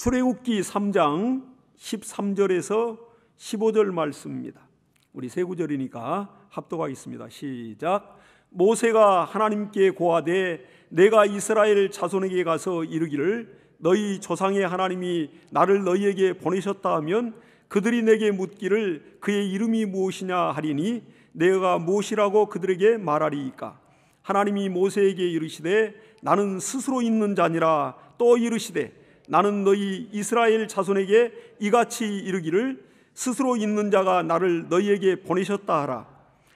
출애굽기 3장 13절에서 15절 말씀입니다. 우리 세 구절이니까 합독하겠습니다. 시작. 모세가 하나님께 고하되 내가 이스라엘 자손에게 가서 이르기를 너희 조상의 하나님이 나를 너희에게 보내셨다 하면 그들이 내게 묻기를 그의 이름이 무엇이냐 하리니 내가 무엇이라고 그들에게 말하리이까. 하나님이 모세에게 이르시되 나는 스스로 있는 자니라. 또 이르시되 나는 너희 이스라엘 자손에게 이같이 이르기를 스스로 있는 자가 나를 너희에게 보내셨다 하라.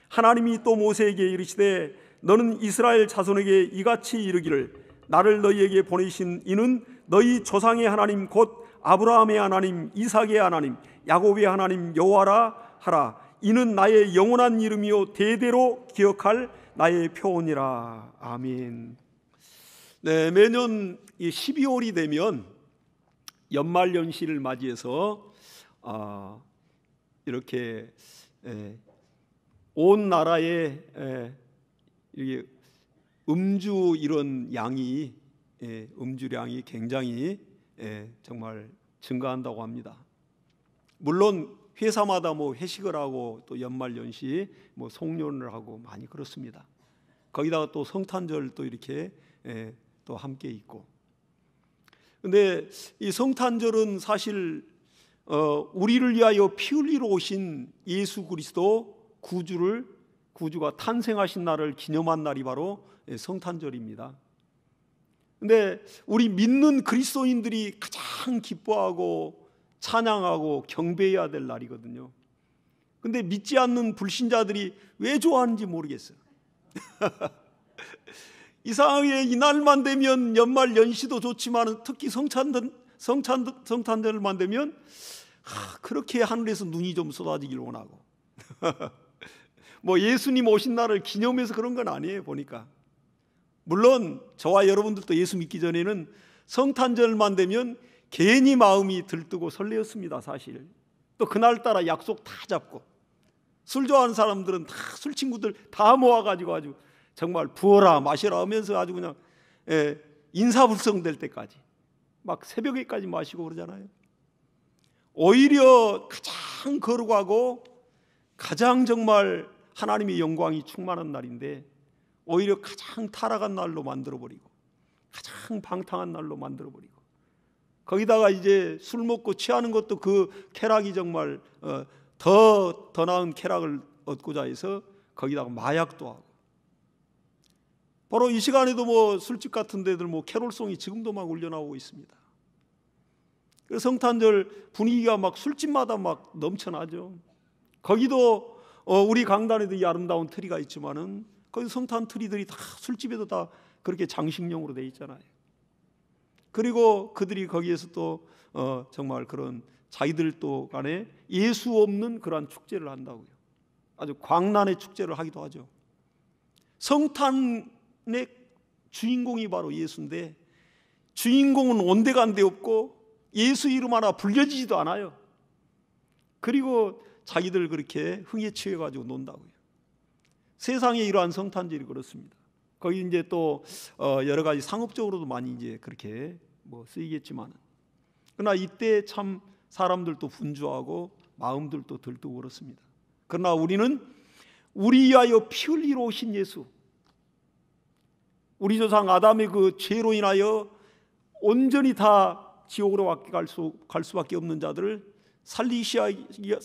하나님이 또 모세에게 이르시되 너는 이스라엘 자손에게 이같이 이르기를 나를 너희에게 보내신 이는 너희 조상의 하나님 곧 아브라함의 하나님 이삭의 하나님 야곱의 하나님 여호와라 하라. 이는 나의 영원한 이름이요 대대로 기억할 나의 표언이라. 아멘. 네, 매년 12월이 되면 연말연시를 맞이해서 이렇게 온 나라에 이게 음주 이런 양이 음주량이 굉장히 정말 증가한다고 합니다. 물론 회사마다 뭐 회식을 하고 또 연말연시 뭐 송년을 하고 많이 그렇습니다. 거기다가 또 성탄절도 이렇게 또 함께 있고. 근데 이 성탄절은 사실 우리를 위하여 피 흘리러 오신 예수 그리스도 구주가 탄생하신 날을 기념한 날이 바로 성탄절입니다. 근데 우리 믿는 그리스도인들이 가장 기뻐하고 찬양하고 경배해야 될 날이거든요. 근데 믿지 않는 불신자들이 왜 좋아하는지 모르겠어요. 이상하게 이날만 되면 연말 연시도 좋지만 특히 성탄절만 되면 그렇게 하늘에서 눈이 좀 쏟아지길 원하고 뭐 예수님 오신 날을 기념해서 그런 건 아니에요. 보니까 물론 저와 여러분들도 예수 믿기 전에는 성탄절만 되면 괜히 마음이 들뜨고 설레었습니다. 사실 또 그날따라 약속 다 잡고 술 좋아하는 사람들은 다 술 친구들 다 모아가지고 아주 정말 부어라 마시라 하면서 아주 그냥 인사불성 될 때까지 막 새벽에까지 마시고 그러잖아요. 오히려 가장 거룩하고 가장 정말 하나님의 영광이 충만한 날인데 오히려 가장 타락한 날로 만들어버리고 가장 방탕한 날로 만들어버리고 거기다가 이제 술 먹고 취하는 것도 그 쾌락이 정말 더 나은 쾌락을 얻고자 해서 거기다가 마약도 하고 바로 이 시간에도 뭐 술집 같은 데들 뭐 캐롤송이 지금도 막 울려나오고 있습니다. 그래서 성탄절 분위기가 막 술집마다 막 넘쳐나죠. 거기도 우리 강단에도 이 아름다운 트리가 있지만은 거기 성탄 트리들이 다 술집에도 다 그렇게 장식용으로 돼 있잖아요. 그리고 그들이 거기에서 또 정말 그런 자기들 또 간에 예수 없는 그러한 축제를 한다고요. 아주 광란의 축제를 하기도 하죠. 성탄의 주인공이 바로 예수인데 주인공은 온데간데 없고 예수 이름 하나 불려지지도 않아요. 그리고 자기들 그렇게 흥에 취해가지고 논다고요. 세상에 이러한 성탄절이 그렇습니다. 거기 이제 또 여러 가지 상업적으로도 많이 이제 그렇게 뭐 쓰이겠지만, 그러나 이때 참 사람들도 분주하고 마음들도 들뜨고 그렇습니다. 그러나 우리는 우리 위하여 피 흘리러 오신 예수, 우리 조상 아담의 그 죄로 인하여 온전히 다 지옥으로 갈 수밖에 없는 자들을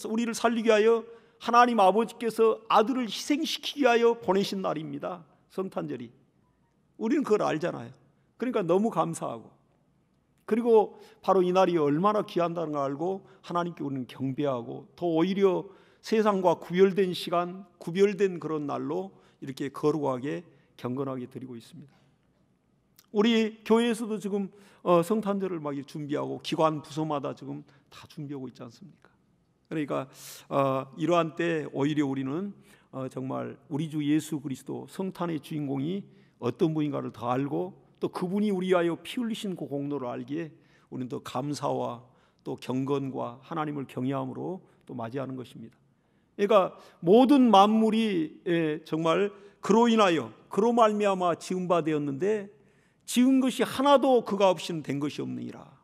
우리를 살리기 위하여 하나님 아버지께서 아들을 희생시키기 위하여 보내신 날입니다. 성탄절이. 우리는 그걸 알잖아요. 그러니까 너무 감사하고, 그리고 바로 이 날이 얼마나 귀한다는 걸 알고 하나님께 우리는 경배하고, 더 오히려 세상과 구별된 시간, 구별된 그런 날로 이렇게 거룩하게 경건하게 드리고 있습니다. 우리 교회에서도 지금 성탄절을 막 준비하고 기관 부서마다 지금 다 준비하고 있지 않습니까? 그러니까 이러한 때 오히려 우리는 정말 우리 주 예수 그리스도 성탄의 주인공이 어떤 분인가를 더 알고, 또 그분이 우리 위하여 피 흘리신 그 공로를 알기에 우리는 더 감사와 또 경건과 하나님을 경외함으로 또 맞이하는 것입니다. 그러니까 모든 만물이 정말 그로 인하여 그로 말미암아 지은 바 되었는데 지은 것이 하나도 그가 없이는 된 것이 없느니라.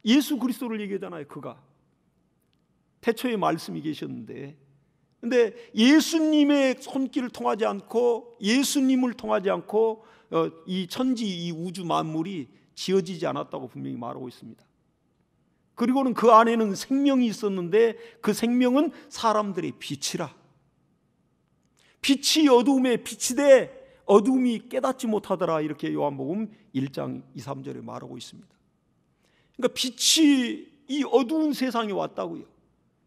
예수 그리스도를 얘기하잖아요. 그가 태초에 말씀이 계셨는데, 근데 예수님의 손길을 통하지 않고, 예수님을 통하지 않고 이 천지, 이 우주 만물이 지어지지 않았다고 분명히 말하고 있습니다. 그리고는 그 안에는 생명이 있었는데 그 생명은 사람들의 빛이라. 빛이 어두움에 빛이되 어두움이 깨닫지 못하더라, 이렇게 요한복음 1장 2, 3절에 말하고 있습니다. 그러니까 빛이 이 어두운 세상에 왔다고요.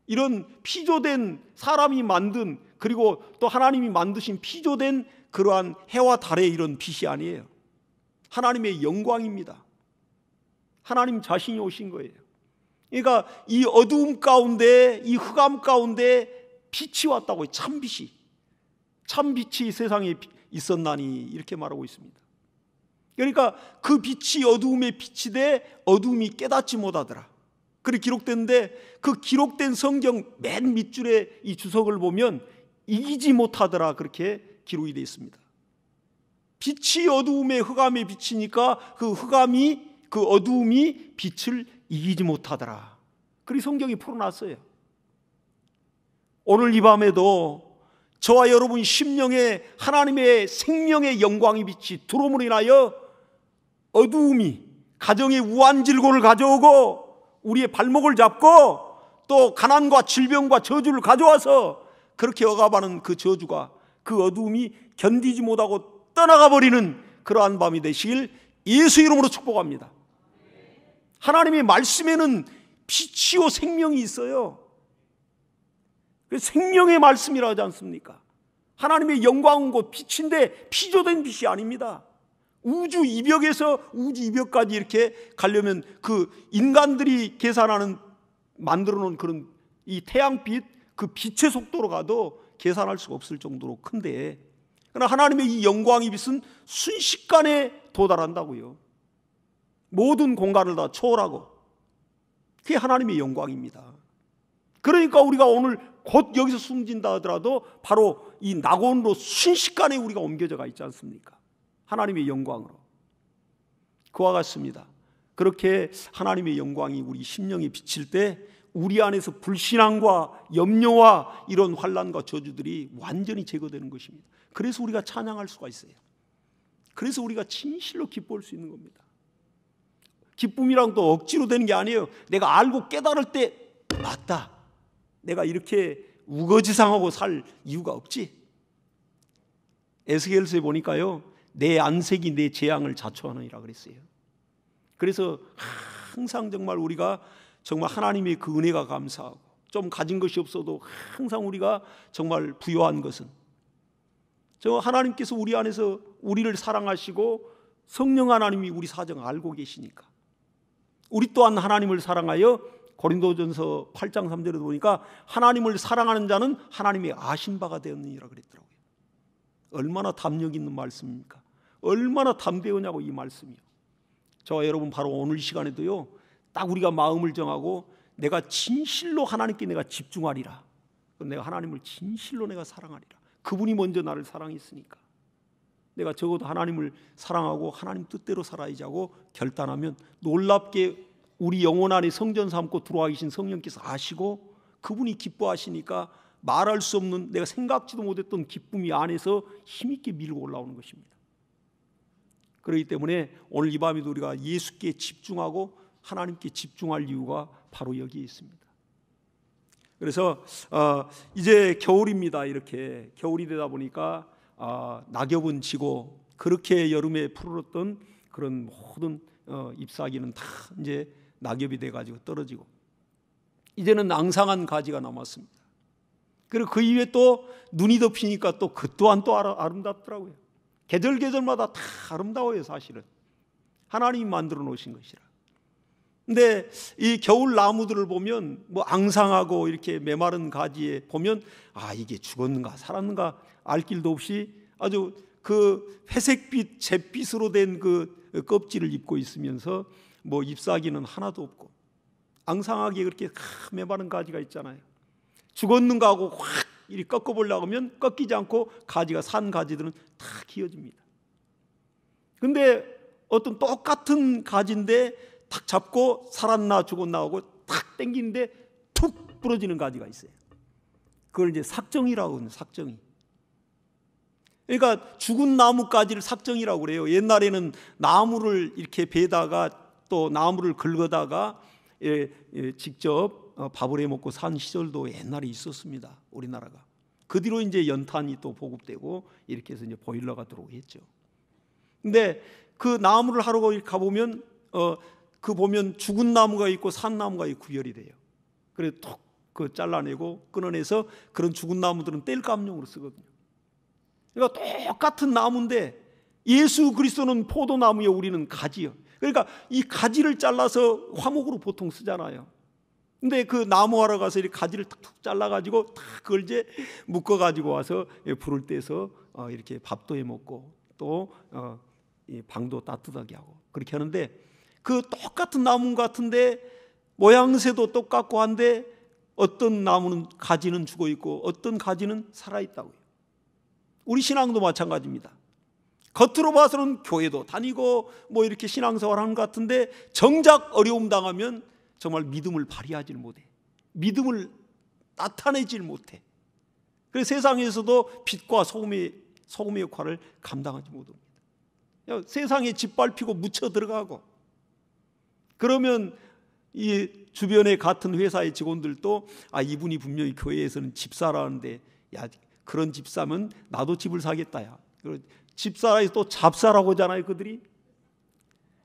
이런 피조된 사람이 만든, 그리고 또 하나님이 만드신 피조된 그러한 해와 달의 이런 빛이 아니에요. 하나님의 영광입니다. 하나님 자신이 오신 거예요. 그러니까 이 어두움 가운데, 이 흑암 가운데 빛이 왔다고요. 참빛이. 참빛이 세상에 있었나니, 이렇게 말하고 있습니다. 그러니까 그 빛이 어두움에 빛이 돼 어두움이 깨닫지 못하더라, 그렇게 기록됐는데, 그 기록된 성경 맨 밑줄에 이 주석을 보면 이기지 못하더라, 그렇게 기록이 되어 있습니다. 빛이 어두움에 흑암에 비치니까 그 흑암이, 그 어두움이 빛을 이기지 못하더라, 그렇게 성경이 풀어놨어요. 오늘 이 밤에도 저와 여러분 심령에 하나님의 생명의 영광이 빛이 들어옴으로 인하여 어두움이 가정의 우환질고를 가져오고 우리의 발목을 잡고 또 가난과 질병과 저주를 가져와서 그렇게 억압하는 그 저주가, 그 어두움이 견디지 못하고 떠나가 버리는 그러한 밤이 되시길 예수 이름으로 축복합니다. 하나님의 말씀에는 빛이요 생명이 있어요. 생명의 말씀이라 하지 않습니까? 하나님의 영광은 곧 빛인데 피조된 빛이 아닙니다. 우주 이벽에서 우주 이벽까지 이렇게 가려면 그 인간들이 계산하는, 만들어 놓은 그런 이 태양빛, 그 빛의 속도로 가도 계산할 수가 없을 정도로 큰데, 그러나 하나님의 이 영광의 빛은 순식간에 도달한다고요. 모든 공간을 다 초월하고, 그게 하나님의 영광입니다. 그러니까 우리가 오늘 곧 여기서 숨진다 하더라도 바로 이 낙원으로 순식간에 우리가 옮겨져 가 있지 않습니까? 하나님의 영광으로. 그와 같습니다. 그렇게 하나님의 영광이 우리 심령에 비칠 때 우리 안에서 불신앙과 염려와 이런 환난과 저주들이 완전히 제거되는 것입니다. 그래서 우리가 찬양할 수가 있어요. 그래서 우리가 진실로 기뻐할 수 있는 겁니다. 기쁨이랑 또 억지로 되는 게 아니에요. 내가 알고 깨달을 때, 맞다, 내가 이렇게 우거지상하고 살 이유가 없지. 에스겔서에 보니까요, 내 안색이 내 재앙을 자초하느니라 그랬어요. 그래서 항상 정말 우리가 정말 하나님의 그 은혜가 감사하고, 좀 가진 것이 없어도 항상 우리가 정말 부요한 것은, 저 하나님께서 우리 안에서 우리를 사랑하시고 성령 하나님이 우리 사정 알고 계시니까, 우리 또한 하나님을 사랑하여, 고린도전서 8장 3절에 보니까 하나님을 사랑하는 자는 하나님의 아신 바가 되었느니라 그랬더라고요. 얼마나 담력 있는 말씀입니까? 얼마나 담대하냐고 이 말씀이요. 저와 여러분 바로 오늘 시간에도요, 딱 우리가 마음을 정하고 내가 진실로 하나님께 내가 집중하리라, 그럼 내가 하나님을 진실로 내가 사랑하리라. 그분이 먼저 나를 사랑했으니까 내가 적어도 하나님을 사랑하고 하나님 뜻대로 살아야지 하고 결단하면, 놀랍게 우리 영혼 안에 성전 삼고 들어와 계신 성령께서 아시고 그분이 기뻐하시니까 말할 수 없는, 내가 생각지도 못했던 기쁨이 안에서 힘있게 밀고 올라오는 것입니다. 그렇기 때문에 오늘 이 밤에도 우리가 예수께 집중하고 하나님께 집중할 이유가 바로 여기에 있습니다. 그래서 이제 겨울입니다. 이렇게 겨울이 되다 보니까 낙엽은 지고, 그렇게 여름에 푸르렀던 그런 모든 잎사귀는 다 이제 낙엽이 돼가지고 떨어지고, 이제는 앙상한 가지가 남았습니다. 그리고 그 이후에 또 눈이 덮이니까 또 그 또한 또 아름답더라고요. 계절마다 다 아름다워요. 사실은 하나님이 만들어 놓으신 것이라. 근데 이 겨울 나무들을 보면 뭐 앙상하고 이렇게 메마른 가지에 보면, 이게 죽었는가 살았는가 알 길도 없이 아주 그 회색빛 잿빛으로 된 그 껍질을 입고 있으면서 뭐 잎사귀는 하나도 없고, 앙상하게 그렇게 메마른 가지가 있잖아요. 죽었는가 하고 확 이리 꺾어보려고 하면 꺾이지 않고 가지가, 산 가지들은 다 기어집니다. 근데 어떤 똑같은 가지인데 탁 잡고 살았나 죽었나 하고 탁 당기는데 툭 부러지는 가지가 있어요. 그걸 이제 삭정이라고 하는, 삭정이. 그러니까 죽은 나무가지를 삭정이라고 그래요. 옛날에는 나무를 이렇게 베다가 또 나무를 긁어다가 직접 밥을 해 먹고 산 시절도 옛날에 있었습니다. 우리나라가. 그 뒤로 이제 연탄이 또 보급되고 이렇게 해서 이제 보일러가 들어오게 했죠. 근데 그 나무를 하러 가보면 그 보면 죽은 나무가 있고 산 나무가 구별이 돼요. 그래서 톡 그 잘라내고 끊어내서 그런 죽은 나무들은 땔감용으로 쓰거든요. 그러니까 똑같은 나무인데 예수 그리스도는 포도나무요, 우리는 가지요. 그러니까 이 가지를 잘라서 화목으로 보통 쓰잖아요. 근데 그 나무하러 가서 이 가지를 툭툭 잘라가지고 탁 그걸 이제 묶어가지고 와서 불을 떼서 이렇게 밥도 해 먹고 또 방도 따뜻하게 하고 그렇게 하는데, 그 똑같은 나무 같은데 모양새도 똑같고 한데 어떤 나무는 가지는 죽어 있고 어떤 가지는 살아 있다고요. 우리 신앙도 마찬가지입니다. 겉으로 봐서는 교회도 다니고 뭐 이렇게 신앙생활 하는 것 같은데 정작 어려움 당하면 정말 믿음을 발휘하지 못해. 믿음을 나타내질 못해. 그래서 세상에서도 빛과 소금의 역할을 감당하지 못합니다. 세상에 짓밟히고 묻혀 들어가고, 그러면 이 주변의 같은 회사의 직원들도 이분이 분명히 교회에서는 집사라는데, 야, 그런 집사면 나도 집을 사겠다. 야. 집사라서 또 잡사라고 하잖아요, 그들이.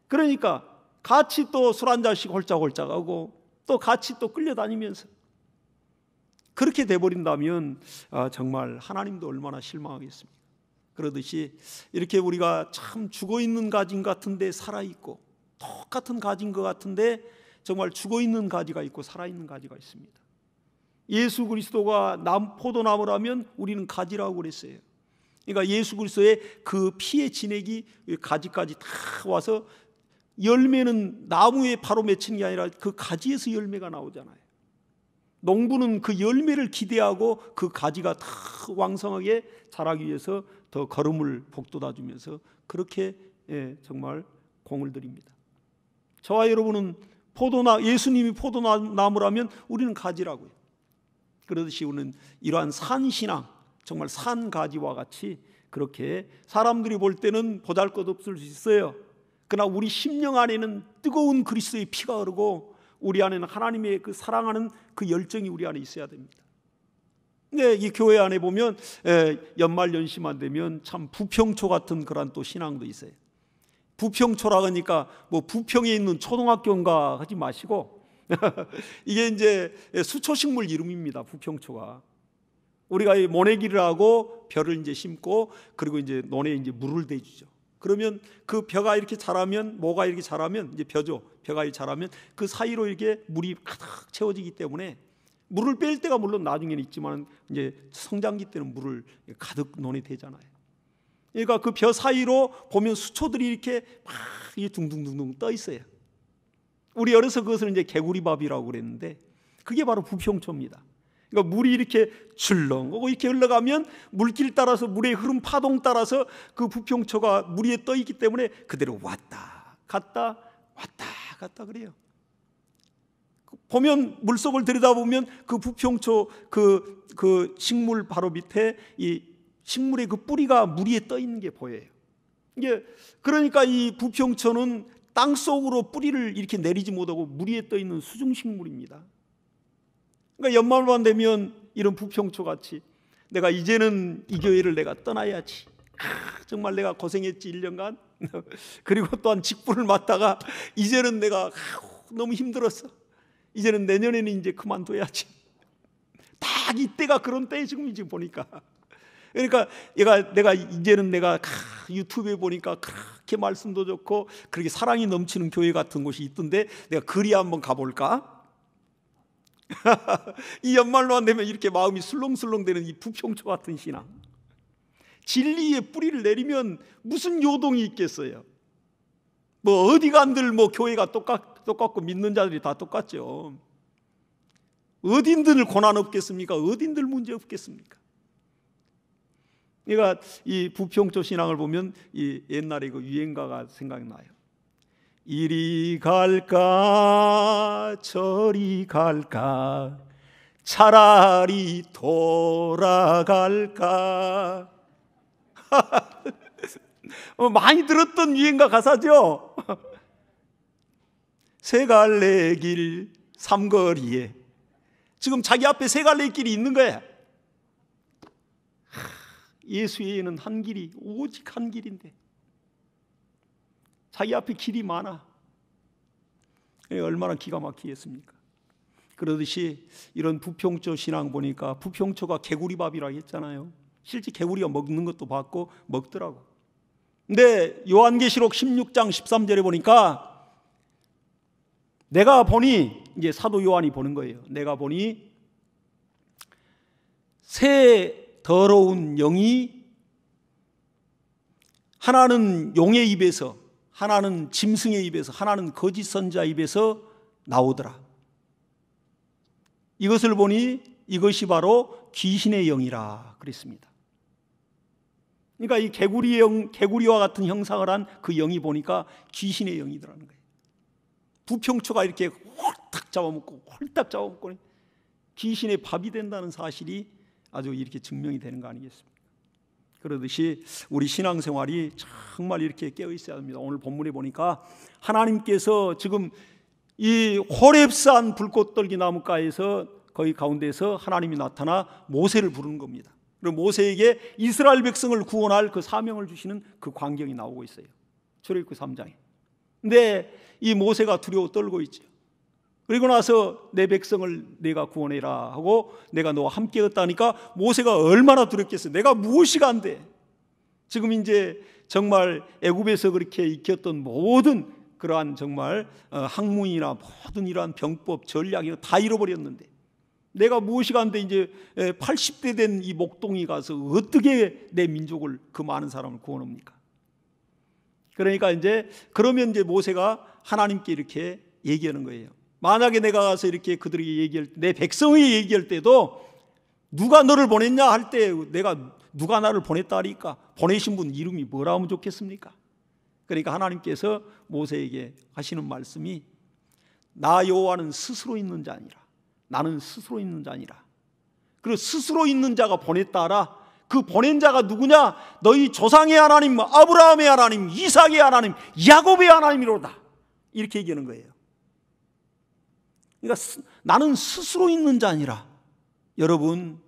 그러니까 같이 또 술 한 잔씩 홀짝홀짝하고 또 같이 또 끌려다니면서 그렇게 돼버린다면 정말 하나님도 얼마나 실망하겠습니까? 그러듯이 이렇게 우리가 참 죽어있는 가진 같은데 살아있고, 똑같은 가진 것 같은데 정말 죽어있는 가지가 있고 살아있는 가지가 있습니다. 예수 그리스도가 포도나무라면 우리는 가지라고 그랬어요. 그러니까 예수 그리스도의 그 피의 진액이 가지까지 다 와서, 열매는 나무에 바로 맺히는 게 아니라 그 가지에서 열매가 나오잖아요. 농부는 그 열매를 기대하고 그 가지가 다 왕성하게 자라기 위해서 더 거름을 복돋아 주면서 그렇게 정말 공을 들입니다. 저와 여러분은 예수님이 포도나무라면 우리는 가지라고요. 그러듯이 우리는 이러한 산신앙, 정말 산가지와 같이 그렇게 사람들이 볼 때는 보잘것없을 수 있어요. 그러나 우리 심령 안에는 뜨거운 그리스도의 피가 흐르고 우리 안에는 하나님의 그 사랑하는 그 열정이 우리 안에 있어야 됩니다. 근데 이 교회 안에 보면 연말 연시만 되면 참 부평초 같은 그런 또 신앙도 있어요. 부평초라 하니까 뭐 부평에 있는 초등학교인가 하지 마시고 이게 이제 수초식물 이름입니다. 부평초가. 우리가 이 모내기를 하고 벼를 이제 심고 그리고 이제 논에 이제 물을 대주죠. 그러면 그 벼가 이렇게 자라면, 모가 이렇게 자라면 이제 벼죠. 벼가 이렇게 자라면 그 사이로 이렇게 물이 가득 채워지기 때문에 물을 뺄 때가 물론 나중에는 있지만 이제 성장기 때는 물을 가득 논에 대잖아요. 그러니까 그 벼 사이로 보면 수초들이 이렇게 막 둥둥둥둥 떠 있어요. 우리 어려서 그것을 이제 개구리밥이라고 그랬는데 그게 바로 부평초입니다. 그러니까 물이 이렇게 출렁하고 이렇게 흘러가면 물길 따라서 물의 흐름 파동 따라서 그 부평초가 물 위에 떠 있기 때문에 그대로 왔다 갔다 왔다 갔다 그래요. 보면 물속을 들여다보면 그 부평초 그 식물 바로 밑에 이 식물의 그 뿌리가 물 위에 떠 있는 게 보여요. 이게 그러니까 이 부평초는 땅 속으로 뿌리를 이렇게 내리지 못하고 물 위에 떠 있는 수중식물입니다. 그러니까 연말만 되면 이런 부평초 같이 내가 이제는 이 교회를 내가 떠나야지. 정말 내가 고생했지 1년간. 그리고 또한 직분을 맡다가 이제는 내가 너무 힘들었어. 이제는 내년에는 이제 그만둬야지. 딱 이때가 그런 때에 지금 보니까. 그러니까 내가 이제는 내가 유튜브에 보니까 그렇게 말씀도 좋고 그렇게 사랑이 넘치는 교회 같은 곳이 있던데 내가 그리 한번 가볼까? 이 연말로만 되면 이렇게 마음이 술렁술렁 되는 이 부평초 같은 신앙. 진리의 뿌리를 내리면 무슨 요동이 있겠어요? 뭐 어디간들 뭐 교회가 똑같고 믿는 자들이 다 똑같죠. 어딘들 고난 없겠습니까? 어딘들 문제 없겠습니까? 그러니까 이 부평초 신앙을 보면 이 옛날에 그 유행가가 생각나요. 이리 갈까 저리 갈까 차라리 돌아갈까. 많이 들었던 유행가 가사죠. 세 갈래 길 삼거리에. 지금 자기 앞에 세 갈래 길이 있는 거야. 예수 외에는 한 길이, 오직 한 길인데 자기 앞에 길이 많아. 얼마나 기가 막히겠습니까? 그러듯이 이런 부평초 신앙 보니까, 부평초가 개구리밥이라고 했잖아요. 실제 개구리가 먹는 것도 봤고 먹더라고. 근데 요한계시록 16장 13절에 보니까, 내가 보니, 이제 사도 요한이 보는 거예요. 내가 보니 새 더러운 영이 하나는 용의 입에서, 하나는 짐승의 입에서, 하나는 거짓 선자 입에서 나오더라. 이것을 보니 이것이 바로 귀신의 영이라 그랬습니다. 그러니까 이 개구리와 같은 형상을 한 그 영이 보니까 귀신의 영이더라는 거예요. 부평초가 이렇게 홀딱 잡아먹고 홀딱 잡아먹고 귀신의 밥이 된다는 사실이 아주 이렇게 증명이 되는 거 아니겠습니까? 그러듯이 우리 신앙생활이 정말 이렇게 깨어 있어야 합니다. 오늘 본문에 보니까 하나님께서 지금 이 호렙산 불꽃떨기 나무가에서, 거기 가운데서 하나님이 나타나 모세를 부르는 겁니다. 그리고 모세에게 이스라엘 백성을 구원할 그 사명을 주시는 그 광경이 나오고 있어요. 출애굽기 3장에. 근데 이 모세가 두려워 떨고 있죠. 그리고 나서 내 백성을 내가 구원해라 하고 내가 너와 함께 했다니까 모세가 얼마나 두렵겠어요. 내가 무엇이가 안 돼. 지금 이제 정말 애굽에서 그렇게 익혔던 모든 그러한 정말 학문이나 모든 이러한 병법, 전략이 다 잃어버렸는데 내가 무엇이가 안 돼. 이제 80대 된 이 목동이 가서 어떻게 내 민족을, 그 많은 사람을 구원합니까? 그러니까 그러면 모세가 하나님께 이렇게 얘기하는 거예요. 만약에 내가 가서 이렇게 그들에게 얘기할 때, 내 백성에게 얘기할 때도 누가 너를 보냈냐 할 때 내가 누가 나를 보냈다 하니까 보내신 분 이름이 뭐라 하면 좋겠습니까? 그러니까 하나님께서 모세에게 하시는 말씀이, 나 여호와는 스스로 있는 자 아니라, 나는 스스로 있는 자 아니라, 그리고 스스로 있는 자가 보냈다 하라. 그 보낸 자가 누구냐? 너희 조상의 하나님, 아브라함의 하나님, 이삭의 하나님, 야곱의 하나님이로다. 이렇게 얘기하는 거예요. 그러니까 나는 스스로 있는 자 아니라, 여러분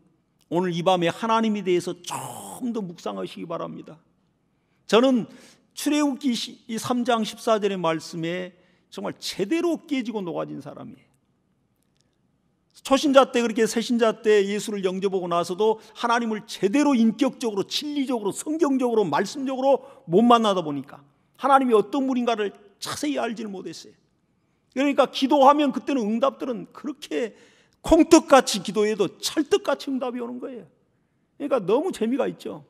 오늘 이 밤에 하나님에 대해서 좀 더 묵상하시기 바랍니다. 저는 출애굽기 3장 14절의 말씀에 정말 제대로 깨지고 녹아진 사람이에요. 초신자 때, 그렇게 새신자 때 예수를 영접하고 나서도 하나님을 제대로 인격적으로, 진리적으로, 성경적으로, 말씀적으로 못 만나다 보니까 하나님이 어떤 분인가를 자세히 알지를 못했어요. 그러니까 기도하면 그때는 응답들은 그렇게 콩떡같이 기도해도 찰떡같이 응답이 오는 거예요. 그러니까 너무 재미가 있죠.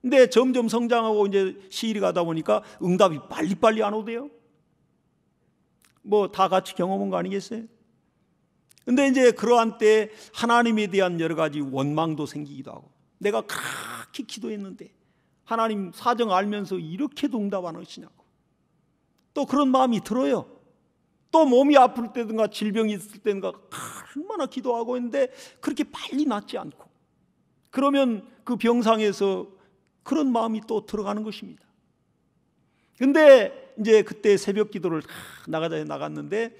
근데 점점 성장하고 이제 시일이 가다 보니까 응답이 빨리빨리 안 오대요. 뭐 다 같이 경험한 거 아니겠어요? 근데 이제 그러한 때 하나님에 대한 여러 가지 원망도 생기기도 하고, 내가 그렇게 기도했는데 하나님 사정 알면서 이렇게도 응답 안 하시냐고 또 그런 마음이 들어요. 또 몸이 아플 때든가 질병이 있을 때든가 얼마나 기도하고 있는데 그렇게 빨리 낫지 않고, 그러면 그 병상에서 그런 마음이 또 들어가는 것입니다. 근데 이제 그때 새벽 기도를 나갔는데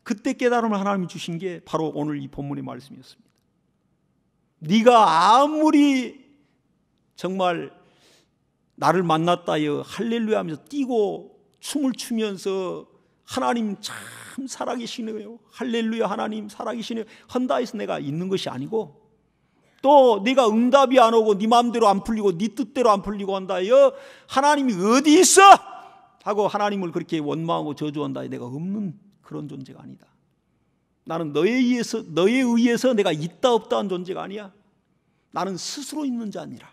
그때 깨달음을 하나님이 주신 게 바로 오늘 이 본문의 말씀이었습니다. 네가 아무리 정말 나를 만났다 하여 할렐루야 하면서 뛰고 춤을 추면서 하나님 참 살아계시네요, 할렐루야 하나님 살아계시네요 한다 해서 내가 있는 것이 아니고, 또 네가 응답이 안 오고 네 마음대로 안 풀리고 네 뜻대로 안 풀리고 한다 하여 하나님이 어디 있어? 하고 하나님을 그렇게 원망하고 저주한다 해서 내가 없는 그런 존재가 아니다. 나는 너에 의해서 내가 있다 없다 한 존재가 아니야. 나는 스스로 있는 자 아니라.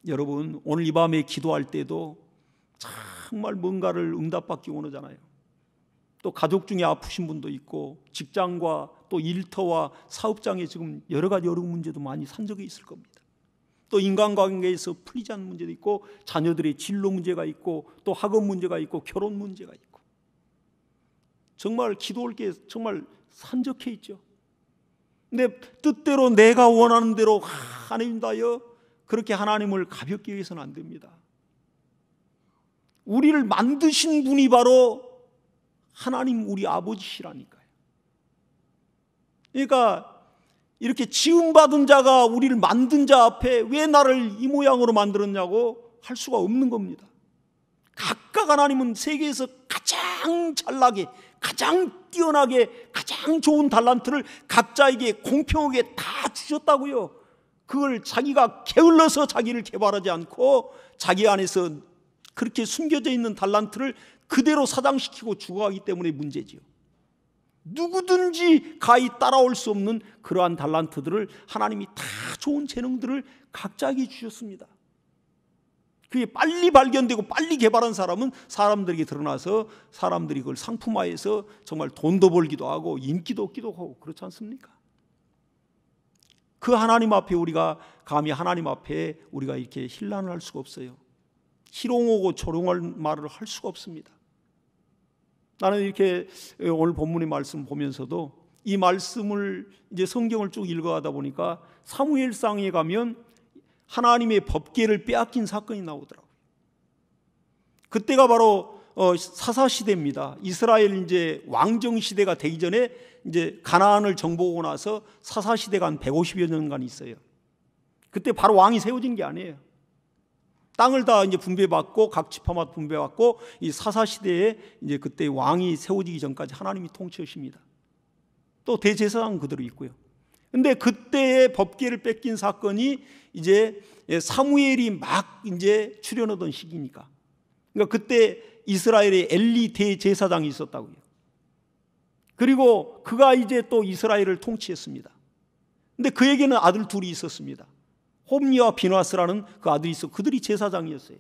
여러분 오늘 이 밤에 기도할 때도 정말 뭔가를 응답받기 원하잖아요. 또 가족 중에 아프신 분도 있고 직장과 또 일터와 사업장에 지금 여러 가지 어려운 문제도 많이 산적해 있을 겁니다. 또 인간관계에서 풀리지 않는 문제도 있고, 자녀들의 진로 문제가 있고, 또 학업 문제가 있고, 결혼 문제가 있고, 정말 기도할 게 정말 산적해 있죠. 근데 뜻대로 내가 원하는 대로 하나님 다여 그렇게 하나님을 가볍게 해서는 안 됩니다. 우리를 만드신 분이 바로 하나님 우리 아버지시라니까요. 그러니까 이렇게 지음받은 자가 우리를 만든 자 앞에 왜 나를 이 모양으로 만들었냐고 할 수가 없는 겁니다. 각각 하나님은 세계에서 가장 잘나게, 가장 뛰어나게, 가장 좋은 달란트를 각자에게 공평하게 다 주셨다고요. 그걸 자기가 게을러서 자기를 개발하지 않고 자기 안에서 그렇게 숨겨져 있는 달란트를 그대로 사장시키고 죽어가기 때문에 문제지요. 누구든지 가히 따라올 수 없는 그러한 달란트들을 하나님이 다 좋은 재능들을 각자에게 주셨습니다. 그게 빨리 발견되고 빨리 개발한 사람은 사람들에게 드러나서 사람들이 그걸 상품화해서 정말 돈도 벌기도 하고 인기도 얻기도 하고 그렇지 않습니까? 그 하나님 앞에 우리가 감히 하나님 앞에 우리가 이렇게 힐난을 할 수가 없어요. 희롱하고 조롱할 말을 할 수가 없습니다. 나는 이렇게 오늘 본문의 말씀 보면서도 이 말씀을 이제 성경을 쭉 읽어가다 보니까 사무엘상에 가면 하나님의 법궤를 빼앗긴 사건이 나오더라고요. 그때가 바로 사사 시대입니다. 이스라엘 이제 왕정 시대가 되기 전에 이제 가나안을 정복하고 나서 사사 시대가 한 150여 년간 있어요. 그때 바로 왕이 세워진 게 아니에요. 땅을 다 이제 분배받고 각 지파마다 분배받고 이 사사 시대에 이제 그때 왕이 세워지기 전까지 하나님이 통치하십니다. 또 대제사장 그대로 있고요. 근데 그때의 법궤를 뺏긴 사건이 이제 사무엘이 막 이제 출현하던 시기니까. 그러니까 그때 이스라엘에 엘리 대제사장이 있었다고요. 그리고 그가 이제 또 이스라엘을 통치했습니다. 근데 그에게는 아들 둘이 있었습니다. 홈니와 비나스라는 그 아들이 있어. 그들이 제사장이었어요.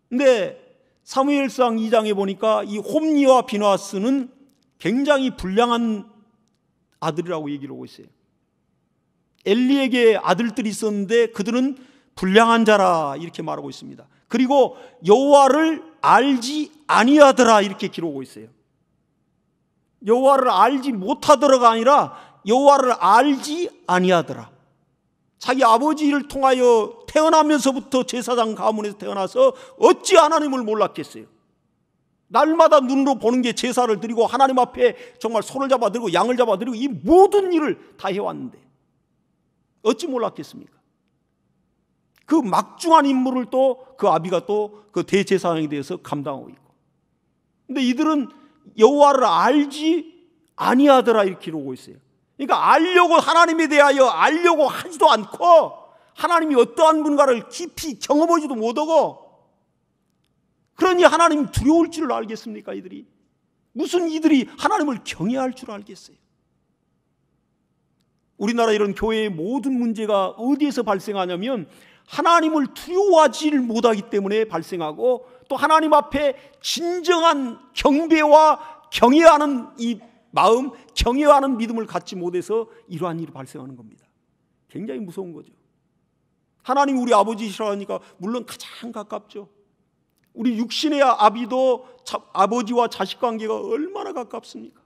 근데 사무엘상 2장에 보니까 이 홈니와 비나스는 굉장히 불량한 아들이라고 얘기를 하고 있어요. 엘리에게 아들들이 있었는데 그들은 불량한 자라 이렇게 말하고 있습니다. 그리고 여호와를 알지 아니하더라 이렇게 기록하고 있어요. 여호와를 알지 못하더라가 아니라 여호와를 알지 아니하더라. 자기 아버지를 통하여 태어나면서부터 제사장 가문에서 태어나서 어찌 하나님을 몰랐겠어요. 날마다 눈으로 보는 게 제사를 드리고 하나님 앞에 정말 소를 잡아드리고 양을 잡아드리고 이 모든 일을 다 해왔는데 어찌 몰랐겠습니까? 그 막중한 임무를 또 그 아비가 또 그 대제사장에 대해서 감당하고 있고, 근데 이들은 여호와를 알지 아니하더라 이렇게 기록하고 있어요. 그러니까 알려고 하나님에 대하여 알려고 하지도 않고 하나님이 어떠한 분가를 깊이 경험하지도 못하고, 그러니 하나님 두려울 줄 알겠습니까? 이들이 무슨 이들이 하나님을 경외할 줄 알겠어요? 우리나라 이런 교회의 모든 문제가 어디에서 발생하냐면 하나님을 두려워하지를 못하기 때문에 발생하고, 또 하나님 앞에 진정한 경배와 경외하는 이 마음, 경외하는 믿음을 갖지 못해서 이러한 일이 발생하는 겁니다. 굉장히 무서운 거죠. 하나님 우리 아버지시라 하니까 물론 가장 가깝죠. 우리 육신의 아비도 아버지와 자식 관계가 얼마나 가깝습니까?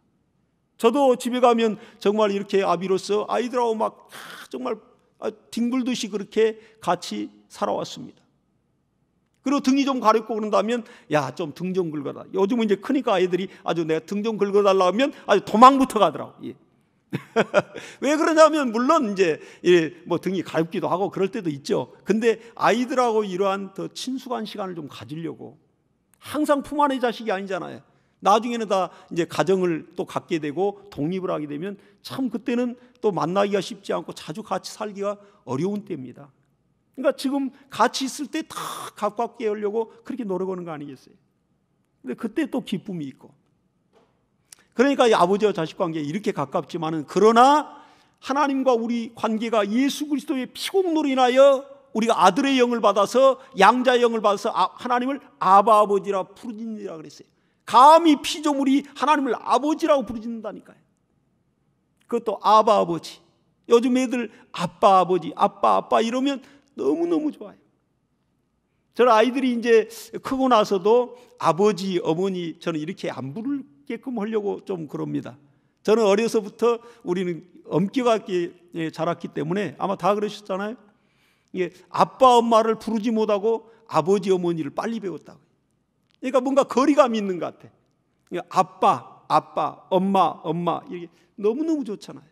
저도 집에 가면 정말 이렇게 아비로서 아이들하고 막 정말 뒹굴듯이 그렇게 같이 살아왔습니다. 그리고 등이 좀 가렵고 그런다면 야, 좀 등 좀 긁어라. 요즘은 이제 크니까 아이들이 아주 내가 등 좀 긁어달라 하면 아주 도망부터 가더라고. 예. 왜 그러냐면 물론 이제 뭐 등이 가렵기도 하고 그럴 때도 있죠. 근데 아이들하고 이러한 더 친숙한 시간을 좀 가지려고, 항상 품 안의 자식이 아니잖아요. 나중에는 다 이제 가정을 또 갖게 되고 독립을 하게 되면 참 그때는 또 만나기가 쉽지 않고 자주 같이 살기가 어려운 때입니다. 그러니까 지금 같이 있을 때 다 가깝게 하려고 그렇게 노력하는 거 아니겠어요? 근데 그때 또 기쁨이 있고, 그러니까 이 아버지와 자식 관계가 이렇게 가깝지만은, 그러나 하나님과 우리 관계가 예수 그리스도의 피공로로 인하여 우리가 아들의 영을 받아서, 양자의 영을 받아서 하나님을 아바 아버지라 부르짖느라 그랬어요. 감히 피조물이 하나님을 아버지라고 부르짖는다니까요. 그것도 아바 아버지. 요즘 애들 아빠 아버지, 아빠 이러면 너무너무 좋아요. 저는 아이들이 이제 크고 나서도 아버지, 어머니 저는 이렇게 안 부르게끔 하려고 좀 그럽니다. 저는 어려서부터 우리는 엄격하게 자랐기 때문에 아마 다 그러셨잖아요. 이게 아빠, 엄마를 부르지 못하고 아버지, 어머니를 빨리 배웠다고. 그러니까 뭔가 거리감이 있는 것 같아. 아빠, 아빠, 엄마, 엄마 이게 너무너무 좋잖아요.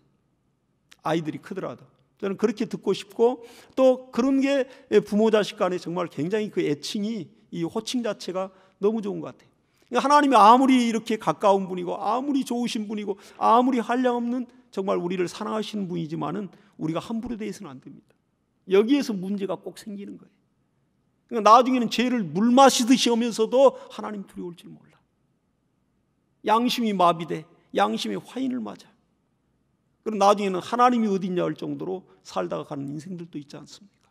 아이들이 크더라도. 저는 그렇게 듣고 싶고 또 그런 게 부모 자식 간에 정말 굉장히 그 애칭이 이 호칭 자체가 너무 좋은 것 같아요. 하나님이 아무리 이렇게 가까운 분이고 아무리 좋으신 분이고 아무리 한량없는 정말 우리를 사랑하시는 분이지만은 우리가 함부로 대해서는 안 됩니다. 여기에서 문제가 꼭 생기는 거예요. 그러니까 나중에는 죄를 물 마시듯이 하면서도 하나님 두려울 줄 몰라. 양심이 마비돼 양심의 화인을 맞아. 그럼 나중에는 하나님이 어딨냐 할 정도로 살다가 가는 인생들도 있지 않습니까?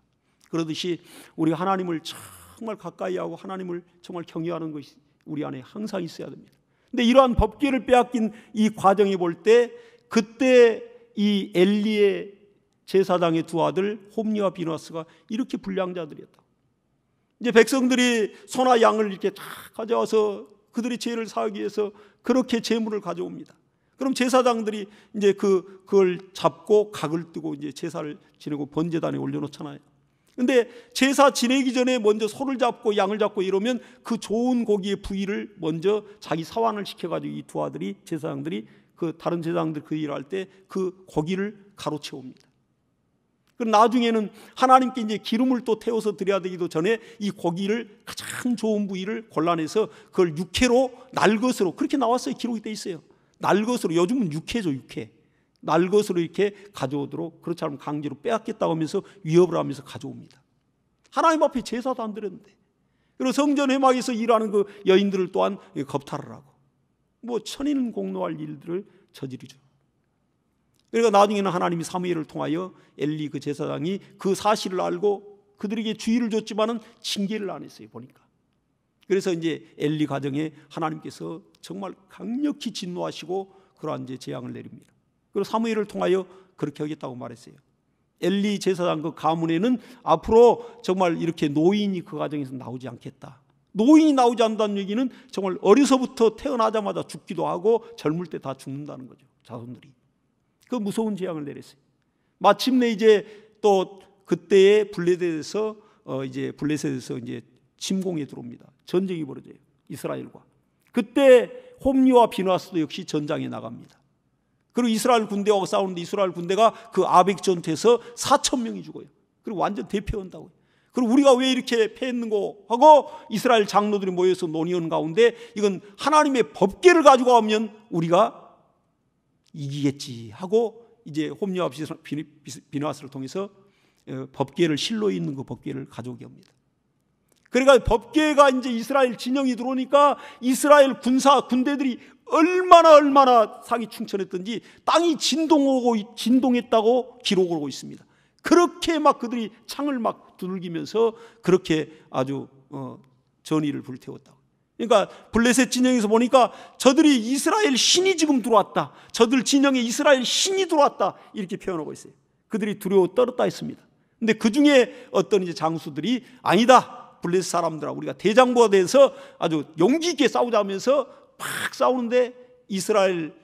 그러듯이 우리가 하나님을 정말 가까이 하고 하나님을 정말 경외하는 것이 우리 안에 항상 있어야 됩니다. 근데 이러한 법궤를 빼앗긴 이 과정에 볼 때 그때 이 엘리의 제사장의 두 아들 홈리와 비누아스가 이렇게 불량자들이었다. 이제 백성들이 소나 양을 이렇게 다 가져와서 그들의 죄를 사하기 위해서 그렇게 제물을 가져옵니다. 그럼 제사장들이 이제 그걸 잡고 각을 뜨고 이제 제사를 지내고 번제단에 올려놓잖아요. 근데 제사 지내기 전에 먼저 소를 잡고 양을 잡고 이러면 그 좋은 고기의 부위를 먼저 자기 사환을 시켜가지고 이 두 아들이 제사장들이 그 다른 제사장들 그 일을 할 때 그 고기를 가로채웁니다. 그럼 나중에는 하나님께 이제 기름을 또 태워서 드려야 되기도 전에 이 고기를 가장 좋은 부위를 골라내서 그걸 육회로 날것으로 그렇게 나왔어요. 기록이 돼 있어요. 날것으로, 요즘은 육회죠, 육회. 날것으로 이렇게 가져오도록, 그렇지 않으면 강제로 빼앗겠다고 하면서 위협을 하면서 가져옵니다. 하나님 앞에 제사도 안 드렸는데. 그리고 성전 회막에서 일하는 그 여인들을 또한 겁탈을 하고 뭐 천인 공노할 일들을 저지르죠. 그러니까 나중에는 하나님이 사무엘을 통하여 엘리 그 제사장이 그 사실을 알고 그들에게 주의를 줬지만은 징계를 안 했어요, 보니까. 그래서 이제 엘리 가정에 하나님께서 정말 강력히 진노하시고 그러한 이제 재앙을 내립니다. 그리고 사무엘을 통하여 그렇게 하겠다고 말했어요. 엘리 제사장 그 가문에는 앞으로 정말 이렇게 노인이 그 가정에서 나오지 않겠다. 노인이 나오지 않는다는 얘기는 정말 어려서부터 태어나자마자 죽기도 하고 젊을 때 다 죽는다는 거죠, 자손들이. 그 무서운 재앙을 내렸어요. 마침내 이제 또 그때의 블레셋에서 이제 침공에 들어옵니다. 전쟁이 벌어져요, 이스라엘과. 그때 홈리와 비누아스도 역시 전장에 나갑니다. 그리고 이스라엘 군대와 싸우는데 이스라엘 군대가 그 아벡 전투에서 4,000명이 죽어요. 그리고 완전 대패한다고요. 그리고 우리가 왜 이렇게 패했는고 하고 이스라엘 장로들이 모여서 논의하는 가운데 이건 하나님의 법궤를 가지고 오면 우리가 이기겠지 하고 이제 홈리와 비누아스를 통해서 법궤를, 실로에 있는 그 법궤를 가져오게 합니다. 그러니까 법궤가 이제 이스라엘 진영이 들어오니까 이스라엘 군대들이 얼마나 사기 충천했던지 땅이 진동했다고 기록을 하고 있습니다. 그렇게 막 그들이 창을 막 두들기면서 그렇게 아주 전의를 불태웠다고. 그러니까 블레셋 진영에서 보니까 저들이 이스라엘 신이 지금 들어왔다, 저들 진영에 이스라엘 신이 들어왔다, 이렇게 표현하고 있어요. 그들이 두려워 떨었다 했습니다. 근데 그 중에 어떤 이제 장수들이 아니다, 블레셋 사람들아 우리가 대장부가 돼서 아주 용기 있게 싸우자 하면서 막 싸우는데 이스라엘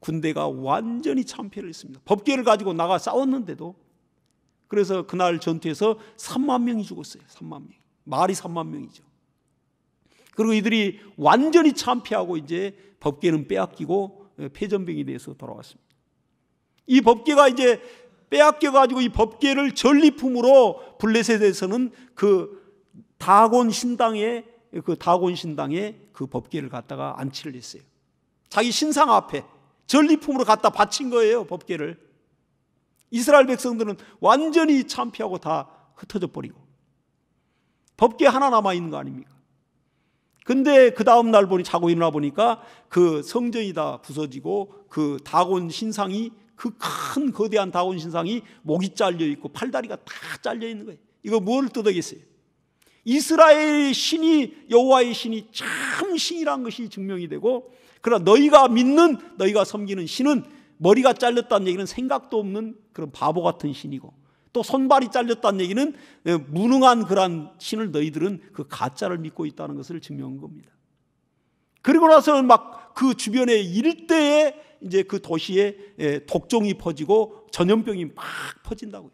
군대가 완전히 참패를 했습니다. 법궤를 가지고 나가 싸웠는데도. 그래서 그날 전투에서 3만 명이 죽었어요. 3만 명. 말이 3만 명이죠. 그리고 이들이 완전히 참패하고 이제 법궤는 빼앗기고 패전병이 돼서 돌아왔습니다. 이 법궤가 이제 빼앗겨가지고 이 법궤를 전리품으로 블레셋에서는 그 다곤 신당에 그 법궤를 갖다가 안치를 했어요. 자기 신상 앞에 전리품으로 갖다 바친 거예요, 법궤를. 이스라엘 백성들은 완전히 참패하고 다 흩어져 버리고 법궤 하나 남아 있는 거 아닙니까? 근데 그 다음 날 자고 일어나 보니까 그 성전이 다 부서지고 그 다곤 신상이, 그 큰 거대한 다곤 신상이 목이 잘려 있고 팔다리가 다 잘려 있는 거예요. 이거 뭘 뜯어겠어요? 이스라엘 신이, 여호와의 신이 참 신이라는 것이 증명이 되고, 그러나 너희가 섬기는 신은 머리가 잘렸다는 얘기는 생각도 없는 그런 바보 같은 신이고 또 손발이 잘렸다는 얘기는 무능한 그러한 신을 너희들은 그 가짜를 믿고 있다는 것을 증명한 겁니다. 그리고 나서 막 그 주변에 일대에 이제 그 도시에 독종이 퍼지고 전염병이 막 퍼진다고요.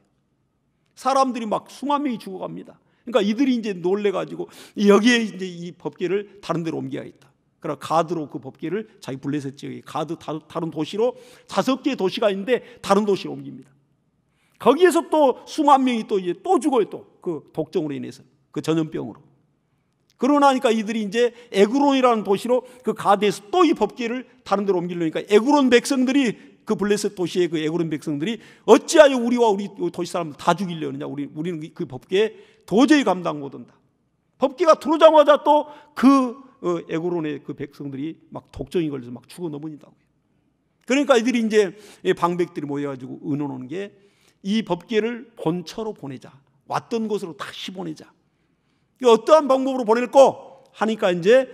사람들이 막 수만 명이 죽어갑니다. 그러니까 이들이 이제 놀래가지고 여기에 이제 이 법궤를 다른 데로 옮겨야겠다. 그러나 가드로 그 법궤를 자기 블레셋 지역에 가드 다른 도시로 5개의 도시가 있는데 다른 도시로 옮깁니다. 거기에서 또 수만 명이 또 이제 또 죽어요. 또 그 독종으로 인해서 그 전염병으로. 그러나니까 이들이 이제 에그론이라는 도시로 그 가드에서 또 이 법궤를 다른 데로 옮기려니까 에그론 백성들이 그 블레셋 도시의 그 에그론 백성들이 어찌하여 우리와 우리 도시 사람들 다 죽이려느냐. 우리는 그 법궤에 도저히 감당 못한다. 법궤가 들어오자마자 또 그 에그론의 그 백성들이 막 독종이 걸려서 막 죽어 넘어진다고요. 그러니까 이들이 이제 방백들이 모여가지고 의논하는 게 이 법궤를 본처로 보내자. 왔던 곳으로 다시 보내자. 어떠한 방법으로 보낼까 하니까 이제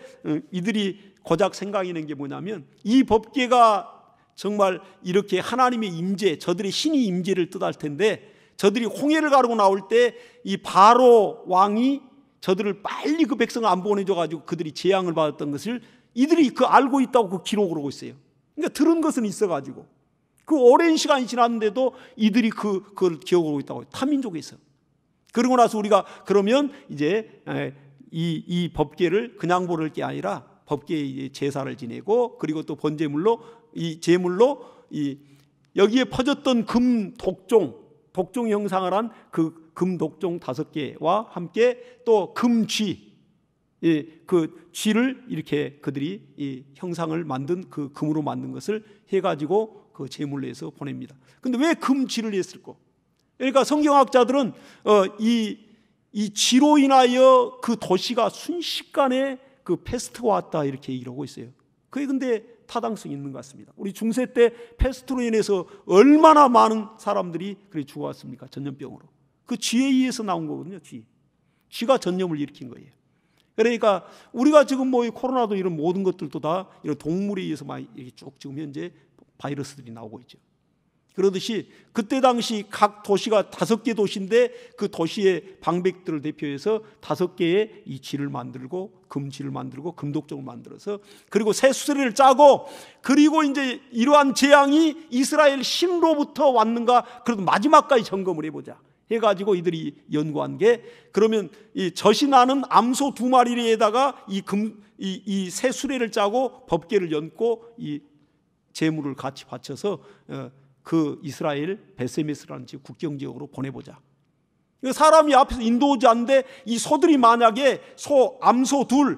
이들이 고작 생각하는 게 뭐냐면 이 법궤가 정말 이렇게 하나님의 임재, 저들의 신이 임재를 뜻할 텐데 저들이 홍해를 가르고 나올 때 이 바로 왕이 저들을 빨리 그 백성을 안 보내줘가지고 그들이 재앙을 받았던 것을 이들이 그 알고 있다고 그 기록을 하고 있어요. 그러니까 들은 것은 있어가지고 그 오랜 시간이 지났는데도 이들이 그걸 기억하고 있다고 타민족에 있어요. 그러고 나서 우리가 그러면 이제 이 법궤를 그냥 보낼 게 아니라 법궤에 제사를 지내고 그리고 또 번제물로 이 제물로 이 여기에 퍼졌던 금 독종 형상을 한 그 금 독종 5개와 함께 또 금쥐 그 쥐를 이렇게 그들이 이 형상을 만든 그 금으로 만든 것을 해가지고 그 제물로 해서 보냅니다. 근데 왜 금쥐를 했을까? 그러니까 성경학자들은 이 쥐로 인하여 그 도시가 순식간에 그 패스트가 왔다 이렇게 얘기를 하고 있어요. 그게 근데 타당성이 있는 것 같습니다. 우리 중세 때 패스트로 인해서 얼마나 많은 사람들이 그래 죽어왔습니까? 전염병으로. 그 쥐에 의해서 나온 거거든요. 쥐가 전염을 일으킨 거예요. 그러니까 우리가 지금 뭐 코로나도 이런 모든 것들도 다 이런 동물에 의해서 많이 이렇게 쭉 지금 현재 바이러스들이 나오고 있죠. 그러듯이 그때 당시 각 도시가 5개 도시인데 그 도시의 방백들을 대표해서 5개의 이 쥐를 만들고 금쥐를 만들고 금독종을 만들어서 그리고 새 수레를 짜고 그리고 이제 이러한 재앙이 이스라엘 신로부터 왔는가 그래도 마지막까지 점검을 해보자 해가지고 이들이 연구한 게 그러면 이 젖이 나는 암소 2마리에다가 이 새 수레를 짜고 법궤를 연고 이 제물을 같이 바쳐서 그 이스라엘 베세메스라는 지역 국경지역으로 보내보자. 사람이 앞에서 인도오지 않는데 이 소들이 만약에 암소 2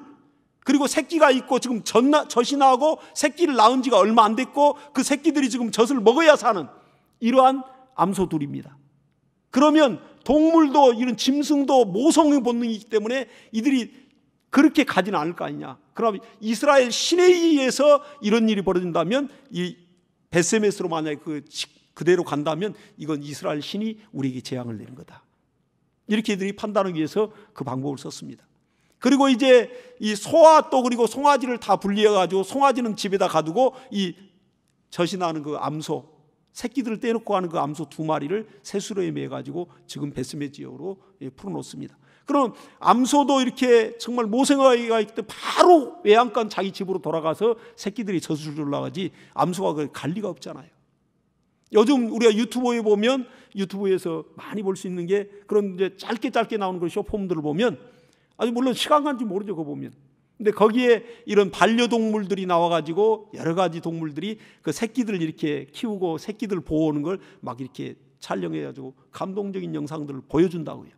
그리고 새끼가 있고 지금 젖이 나고 새끼를 낳은 지가 얼마 안 됐고 그 새끼들이 지금 젖을 먹어야 사는 이러한 암소 2입니다. 그러면 동물도 이런 짐승도 모성의 본능이 있기 때문에 이들이 그렇게 가지는 않을 거 아니냐. 그럼 이스라엘 신에 의해서 이런 일이 벌어진다면 이 베세메스로 만약에 그대로 간다면 이건 이스라엘 신이 우리에게 재앙을 내는 거다. 이렇게 이들이 판단하기 위해서 그 방법을 썼습니다. 그리고 이제 이 소와 또 그리고 송아지를 다 분리해가지고 송아지는 집에다 가두고 이 젖이 나는 그 암소 새끼들을 떼놓고 하는 그 암소 2마리를 새수로에 매가지고 지금 베스메 지역으로 풀어놓습니다. 그럼 암소도 이렇게 정말 모생아이가 있을 때 바로 외양간 자기 집으로 돌아가서 새끼들이 젖을 올라가지 암소가 갈 리가 없잖아요. 요즘 우리가 유튜브에 보면 유튜브에서 많이 볼 수 있는 게 그런 이제 짧게 나오는 그 쇼폼들을 보면 아주 물론 시간 간지 모르죠. 그거 보면. 근데 거기에 이런 반려동물들이 나와가지고 여러 가지 동물들이 그 새끼들을 이렇게 키우고 새끼들 보호하는 걸 막 이렇게 촬영해가지고 감동적인 영상들을 보여준다고요.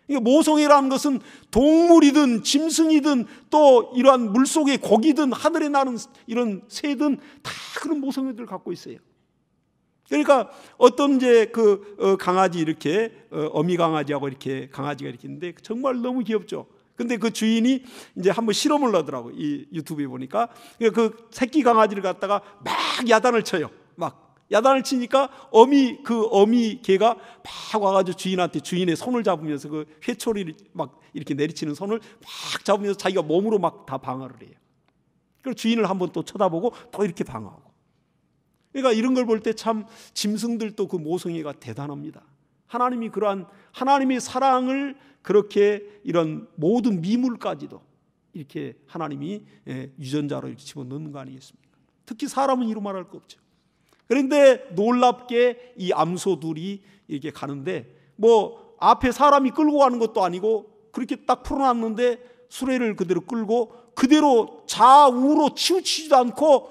그러니까 모성애라는 것은 동물이든 짐승이든 또 이러한 물속의 고기든 하늘에 나는 이런 새든 다 그런 모성애들을 갖고 있어요. 그러니까 어떤 이제 그 강아지 이렇게 어미 강아지하고 이렇게 강아지가 이렇게 있는데 정말 너무 귀엽죠. 근데 그 주인이 이제 한번 실험을 하더라고요. 이 유튜브에 보니까 그 새끼 강아지를 갖다가 막 야단을 쳐요. 막 야단을 치니까 어미 개가 막 와가지고 주인한테 주인의 손을 잡으면서 그 회초리를 막 이렇게 내리치는 손을 막 잡으면서 자기가 몸으로 막 다 방어를 해요. 그리고 주인을 한번 또 쳐다보고 또 이렇게 방어하고. 그러니까 이런 걸 볼 때 참 짐승들도 그 모성애가 대단합니다. 하나님이 그러한 하나님의 사랑을 그렇게 이런 모든 미물까지도 이렇게 하나님이 유전자로 이렇게 집어넣는 거 아니겠습니까? 특히 사람은 이루 말할 거 없죠. 그런데 놀랍게 이 암소들이 이렇게 가는데 뭐 앞에 사람이 끌고 가는 것도 아니고 그렇게 딱 풀어놨는데 수레를 그대로 끌고 그대로 좌우로 치우치지도 않고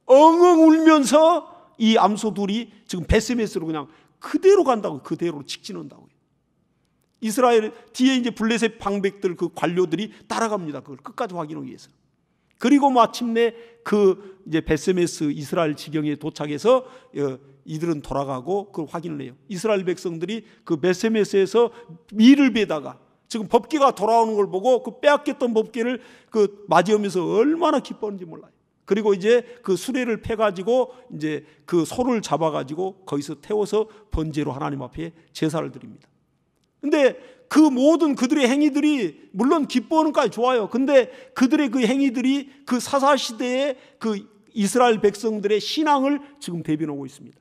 엉엉 울면서 이 암소들이 지금 베세메스로 그냥 그대로 간다고, 그대로 직진한다고요. 이스라엘 뒤에 이제 블레셋 방백들 그 관료들이 따라갑니다. 그걸 끝까지 확인하기 위해서. 그리고 마침내 그 이제 베세메스 이스라엘 지경에 도착해서 이들은 돌아가고 그걸 확인을 해요. 이스라엘 백성들이 그 베세메스에서 밀을 베다가 지금 법궤가 돌아오는 걸 보고 그 빼앗겼던 법궤를 그 맞이하면서 얼마나 기뻤는지 몰라요. 그리고 이제 그 수레를 패가지고 이제 그 소를 잡아가지고 거기서 태워서 번제로 하나님 앞에 제사를 드립니다. 근데 그 모든 그들의 행위들이 물론 기뻐하는 까지 좋아요. 근데 그들의 그 행위들이 그 사사시대의 그 이스라엘 백성들의 신앙을 지금 대변하고 있습니다.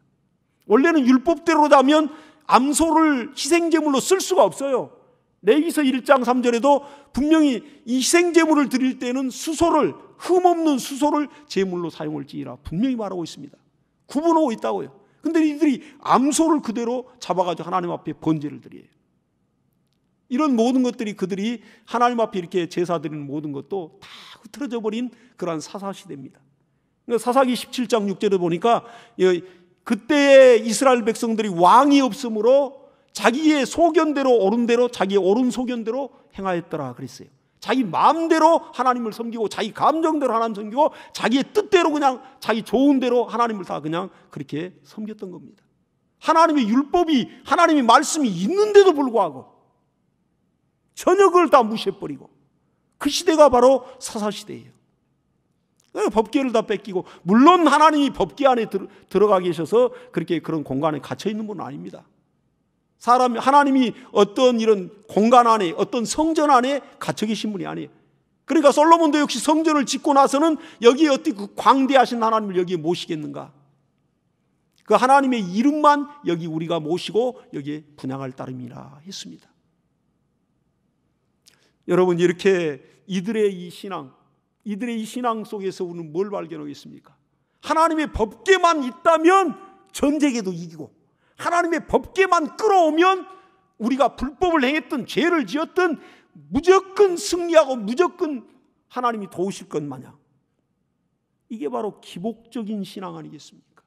원래는 율법대로라면 암소를 희생제물로 쓸 수가 없어요. 레위기서 1장 3절에도 분명히 이 희생제물을 드릴 때는 수소를, 흠없는 수소를 제물로 사용할지라 분명히 말하고 있습니다. 구분하고 있다고요. 근데 이들이 암소를 그대로 잡아가지고 하나님 앞에 번제를 드려요. 이런 모든 것들이 그들이 하나님 앞에 이렇게 제사 드리는 모든 것도 다 흐트러져 버린 그러한 사사시대입니다. 그러니까 사사기 17장 6절에 보니까 그때의 이스라엘 백성들이 왕이 없으므로 자기의 소견대로 옳은 대로 자기의 옳은 소견대로 행하였더라 그랬어요. 자기 마음대로 하나님을 섬기고 자기 감정대로 하나님 섬기고 자기의 뜻대로 그냥 자기 좋은 대로 하나님을 다 그냥 그렇게 섬겼던 겁니다. 하나님의 율법이 하나님의 말씀이 있는데도 불구하고 전혀 그걸 다 무시해버리고 그 시대가 바로 사사시대예요. 법궤를 다 뺏기고 물론 하나님이 법궤 안에 들어가 계셔서 그렇게 그런 공간에 갇혀 있는 분은 아닙니다. 하나님이 어떤 이런 공간 안에 어떤 성전 안에 갇혀 계신 분이 아니에요. 그러니까 솔로몬도 역시 성전을 짓고 나서는 여기에 어떻게 그 광대하신 하나님을 여기에 모시겠는가? 그 하나님의 이름만 여기 우리가 모시고 여기에 분향할 따름이라 했습니다. 여러분 이렇게 이들의 이 신앙 속에서 우리는 뭘 발견하겠습니까? 하나님의 법궤만 있다면 전쟁에도 이기고 하나님의 법궤만 끌어오면 우리가 불법을 행했던 죄를 지었던 무조건 승리하고 무조건 하나님이 도우실 것 마냥 이게 바로 기복적인 신앙 아니겠습니까?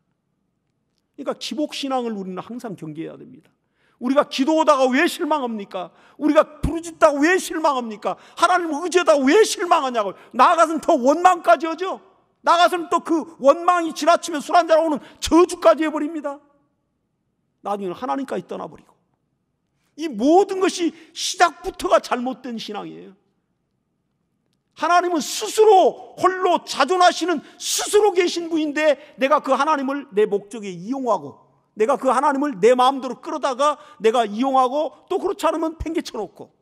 그러니까 기복신앙을 우리는 항상 경계해야 됩니다. 우리가 기도하다가 왜 실망합니까? 우리가 부르짖다가 왜 실망합니까? 하나님을 의지하다가 왜 실망하냐고. 나아가서는 더 원망까지 하죠. 나아가서는 또 그 원망이 지나치면 술 한잔 하고는 저주까지 해버립니다. 나중에는 하나님까지 떠나버리고. 이 모든 것이 시작부터가 잘못된 신앙이에요. 하나님은 스스로 홀로 자존하시는 스스로 계신 분인데 내가 그 하나님을 내 목적에 이용하고 내가 그 하나님을 내 마음대로 끌어다가 내가 이용하고 또 그렇지 않으면 팽개쳐놓고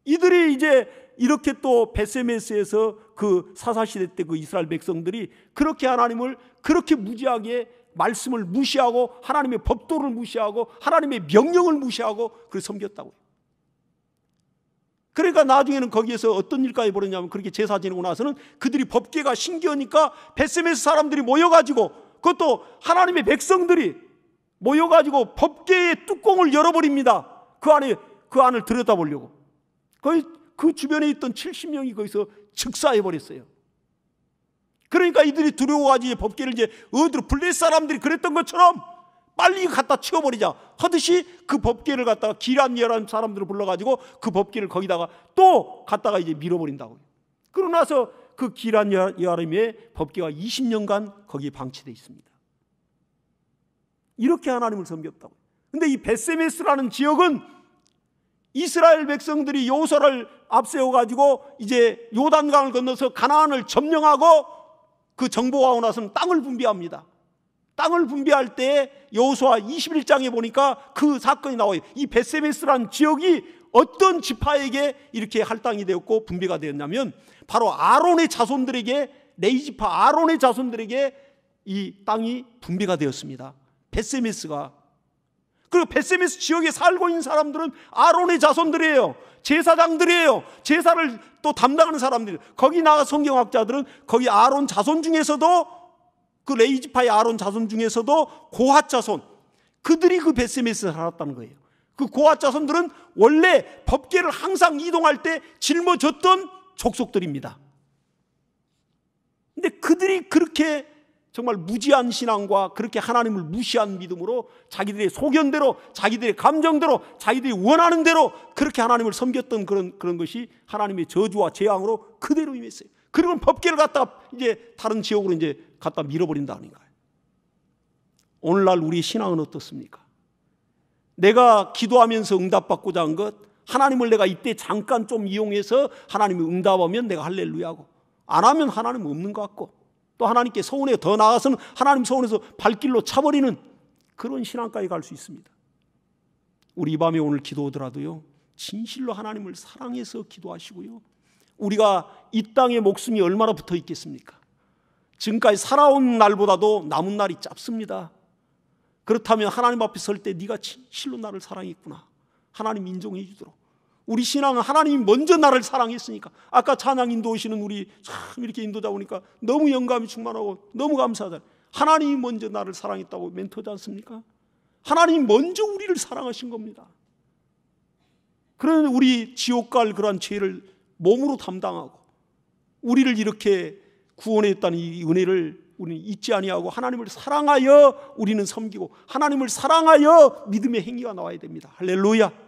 이들이 이제 이렇게 또 베세메스에서 그 사사시대 때 그 이스라엘 백성들이 그렇게 하나님을 그렇게 무지하게 말씀을 무시하고 하나님의 법도를 무시하고 하나님의 명령을 무시하고 그걸 섬겼다고요. 그러니까 나중에는 거기에서 어떤 일까지 벌어졌냐면 그렇게 제사 지내고 나서는 그들이 법궤가 신기하니까 베세메스 사람들이 모여가지고 그것도 하나님의 백성들이 모여가지고 법궤의 뚜껑을 열어버립니다. 그 안을 들여다보려고. 그 주변에 있던 70명이 거기서 즉사해버렸어요. 그러니까 이들이 두려워가지고 법궤를 이제 어디로 블레셋 사람들이 그랬던 것처럼 빨리 갖다 치워버리자 하듯이 그 법궤를 갖다가 기란여람 사람들을 불러가지고 그 법궤를 거기다가 또 갖다가 이제 밀어버린다고요. 그러고 나서 그 기란여람의 법궤가 20년간 거기에 방치되어 있습니다. 이렇게 하나님을 섬겼다고요. 근데 이 베세메스라는 지역은 이스라엘 백성들이 여호수아를 앞세워가지고 이제 요단강을 건너서 가나안을 점령하고 그 정복하고 나서는 땅을 분배합니다. 땅을 분배할 때 여호수아 21장에 보니까 그 사건이 나와요. 이 베세메스라는 지역이 어떤 지파에게 이렇게 할당이 되었고 분배가 되었냐면 바로 아론의 자손들에게 레위지파 아론의 자손들에게 이 땅이 분배가 되었습니다. 베세메스가. 그 벳세메스 지역에 살고 있는 사람들은 아론의 자손들이에요. 제사장들이에요. 제사를 또 담당하는 사람들. 거기 나가 성경학자들은 거기 아론 자손 중에서도, 그 레위지파의 아론 자손 중에서도 고핫 자손, 그들이 그 벳세메스에 살았다는 거예요. 그 고핫 자손들은 원래 법궤를 항상 이동할 때 짊어졌던 족속들입니다. 근데 그들이 그렇게 정말 무지한 신앙과 그렇게 하나님을 무시한 믿음으로 자기들의 소견대로, 자기들의 감정대로, 자기들이 원하는 대로 그렇게 하나님을 섬겼던 그런 것이 하나님의 저주와 재앙으로 그대로 임했어요. 그리고 법궤를 갖다가 이제 다른 지역으로 이제 갖다 밀어버린다는 거예요. 오늘날 우리 신앙은 어떻습니까? 내가 기도하면서 응답받고자 한 것, 하나님을 내가 이때 잠깐 좀 이용해서 하나님이 응답하면 내가 할렐루야고, 안 하면 하나님은 없는 것 같고, 또 하나님께 서운해, 더 나아가서는 하나님 서운해서 발길로 차버리는 그런 신앙까지 갈 수 있습니다. 우리 이 밤에 오늘 기도하더라도요, 진실로 하나님을 사랑해서 기도하시고요. 우리가 이 땅에 목숨이 얼마나 붙어 있겠습니까? 지금까지 살아온 날보다도 남은 날이 짧습니다. 그렇다면 하나님 앞에 설 때 네가 진실로 나를 사랑했구나, 하나님 인정해 주도록. 우리 신앙은 하나님이 먼저 나를 사랑했으니까. 아까 찬양 인도하시는 우리 참 이렇게 인도자 보니까 너무 영감이 충만하고 너무 감사하잖아요. 하나님이 먼저 나를 사랑했다고 멘토지 않습니까? 하나님이 먼저 우리를 사랑하신 겁니다. 그러면 우리 지옥 갈 그러한 죄를 몸으로 담당하고 우리를 이렇게 구원했다는 이 은혜를 우리는 잊지 아니하고 하나님을 사랑하여 우리는 섬기고 하나님을 사랑하여 믿음의 행위가 나와야 됩니다. 할렐루야.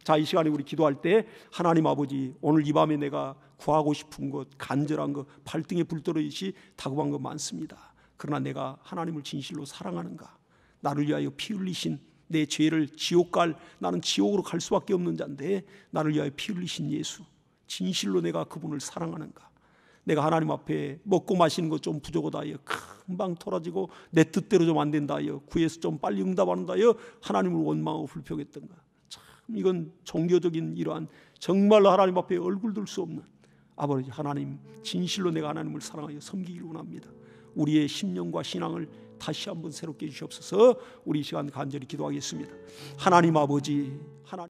자, 이 시간에 우리 기도할 때 하나님 아버지, 오늘 이 밤에 내가 구하고 싶은 것, 간절한 것, 발등에 불 떨어지듯이 다급한 것 많습니다. 그러나 내가 하나님을 진실로 사랑하는가? 나를 위하여 피 흘리신, 내 죄를 나는 지옥으로 갈 수밖에 없는 자인데 나를 위하여 피 흘리신 예수, 진실로 내가 그분을 사랑하는가? 내가 하나님 앞에 먹고 마시는 것 좀 부족하다 하여 금방 토라지고 내 뜻대로 좀 안 된다 하여 구해서 좀 빨리 응답한다 하여 하나님을 원망하고 불평했던가? 참 이건 종교적인 이러한 정말로 하나님 앞에 얼굴 들 수 없는, 아버지 하나님, 진실로 내가 하나님을 사랑하여 섬기기를 원합니다. 우리의 심령과 신앙을 다시 한번 새롭게 해주시옵소서. 우리 이 시간 간절히 기도하겠습니다. 하나님 아버지, 하나님